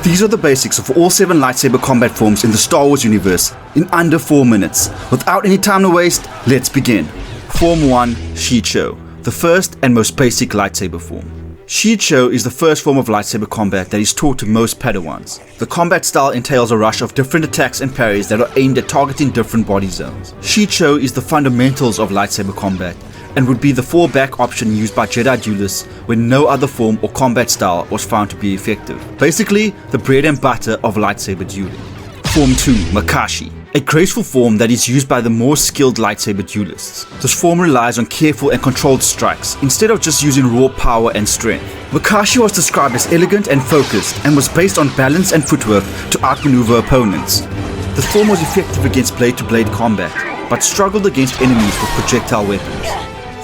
These are the basics of all 7 lightsaber combat forms in the Star Wars universe in under 4 minutes. Without any time to waste, let's begin. Form 1, shii-cho, the first and most basic lightsaber form. Shii-cho is the first form of lightsaber combat that is taught to most Padawans. The combat style entails a rush of different attacks and parries that are aimed at targeting different body zones. Shii-cho is the fundamentals of lightsaber combat and would be the fallback option used by Jedi duelists when no other form or combat style was found to be effective. Basically, the bread and butter of lightsaber dueling. Form 2, Makashi. A graceful form that is used by the more skilled lightsaber duelists. This form relies on careful and controlled strikes, instead of just using raw power and strength. Makashi was described as elegant and focused, and was based on balance and footwork to outmaneuver opponents. The form was effective against blade-to-blade combat, but struggled against enemies with projectile weapons.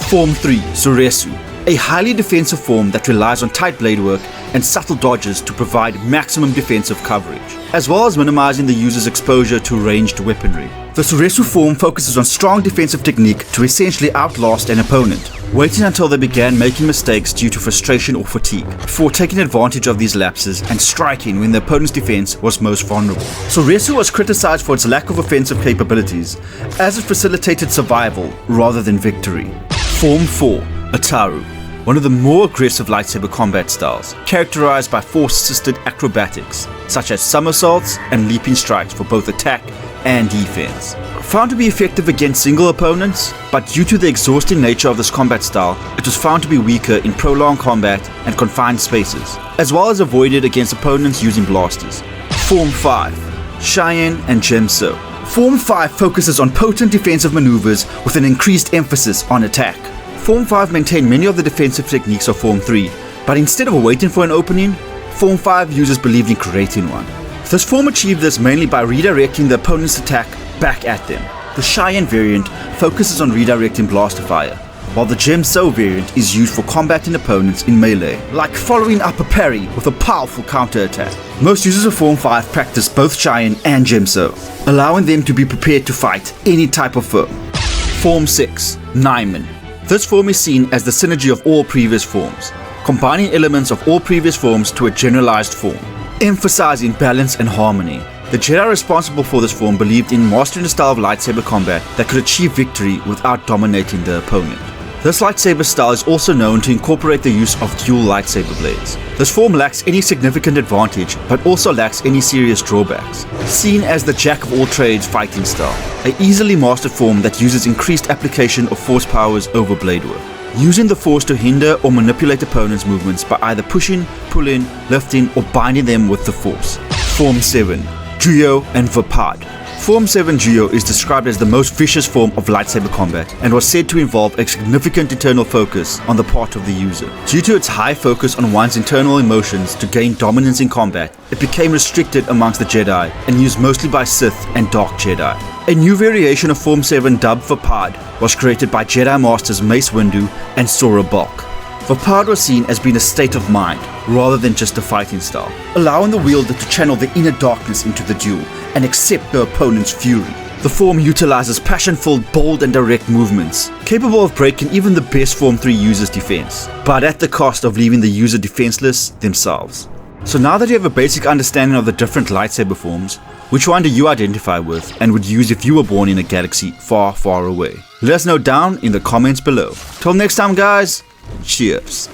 Form 3, Soresu. A highly defensive form that relies on tight blade work and subtle dodges to provide maximum defensive coverage, as well as minimizing the user's exposure to ranged weaponry. The Soresu form focuses on strong defensive technique to essentially outlast an opponent, waiting until they began making mistakes due to frustration or fatigue, before taking advantage of these lapses and striking when the opponent's defense was most vulnerable. Soresu was criticized for its lack of offensive capabilities, as it facilitated survival rather than victory. Form 4, Ataru. One of the more aggressive lightsaber combat styles, characterized by force-assisted acrobatics, such as somersaults and leaping strikes for both attack and defense. Found to be effective against single opponents, but due to the exhausting nature of this combat style, it was found to be weaker in prolonged combat and confined spaces, as well as avoided against opponents using blasters. Form 5, Cheyenne and Gemso. Form 5 focuses on potent defensive maneuvers with an increased emphasis on attack. Form 5 maintained many of the defensive techniques of Form 3, but instead of waiting for an opening, Form 5 users believed in creating one. This form achieved this mainly by redirecting the opponent's attack back at them. The Cheyenne variant focuses on redirecting blaster fire, while the Gemso variant is used for combating opponents in melee, like following up a parry with a powerful counterattack. Most users of Form 5 practice both Cheyenne and Gemso, allowing them to be prepared to fight any type of foe. Form 6, Naiman. This form is seen as the synergy of all previous forms, combining elements of all previous forms to a generalized form, emphasizing balance and harmony. The Jedi responsible for this form believed in mastering a style of lightsaber combat that could achieve victory without dominating the opponent. This lightsaber style is also known to incorporate the use of dual lightsaber blades. This form lacks any significant advantage, but also lacks any serious drawbacks. Seen as the jack-of-all-trades fighting style, an easily mastered form that uses increased application of force powers over blade work, using the force to hinder or manipulate opponents' movements by either pushing, pulling, lifting, or binding them with the force. Form 7, Juyo and Vapad. Form 7 Juyo is described as the most vicious form of lightsaber combat and was said to involve a significant internal focus on the part of the user. Due to its high focus on one's internal emotions to gain dominance in combat, it became restricted amongst the Jedi and used mostly by Sith and Dark Jedi. A new variation of Form 7 dubbed Vapad was created by Jedi Masters Mace Windu and Sora Bulk. Vapad was seen as being a state of mind rather than just a fighting style, allowing the wielder to channel the inner darkness into the duel and accept the opponent's fury. The form utilizes passion-filled, bold and direct movements, capable of breaking even the best Form 3 user's defense, but at the cost of leaving the user defenseless themselves. So now that you have a basic understanding of the different lightsaber forms, which one do you identify with and would use if you were born in a galaxy far, far away? Let us know down in the comments below. Till next time guys, cheers.